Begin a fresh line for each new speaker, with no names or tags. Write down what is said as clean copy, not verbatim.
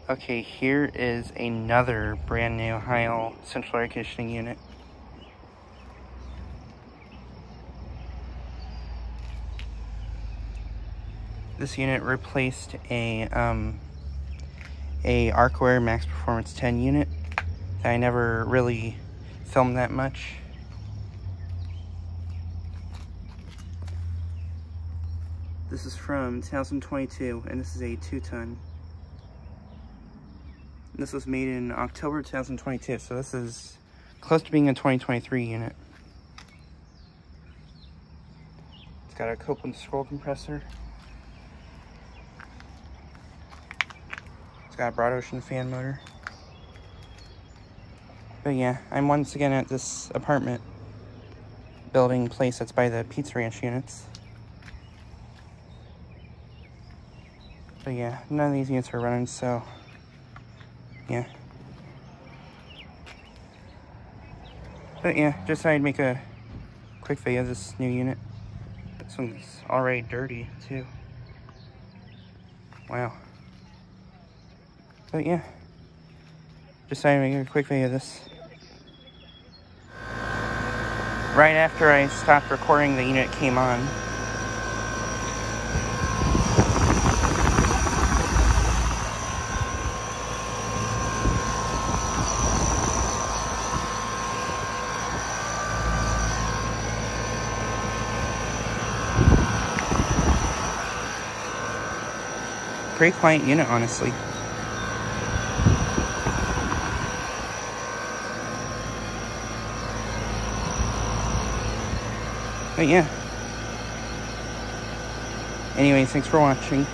Okay, here is another brand new Heil central air conditioning unit. This unit replaced a Arcoaire Max Performance 10 unit that I never really filmed that much. This is from 2022, and this is a 2-ton. This was made in October 2022, so this is close to being a 2023 unit. It's got a Copeland scroll compressor. It's got a broad ocean fan motor. But yeah, I'm once again at this apartment building place that's by the Pizza Ranch units. But yeah, none of these units are running, so yeah. But yeah, just thought I'd make a quick video of this new unit. This one's already dirty too. Wow. But yeah, just thought I'd make a quick video of this. Right after I stopped recording, the unit came on. Pretty quiet unit, honestly. But yeah. Anyways, thanks for watching.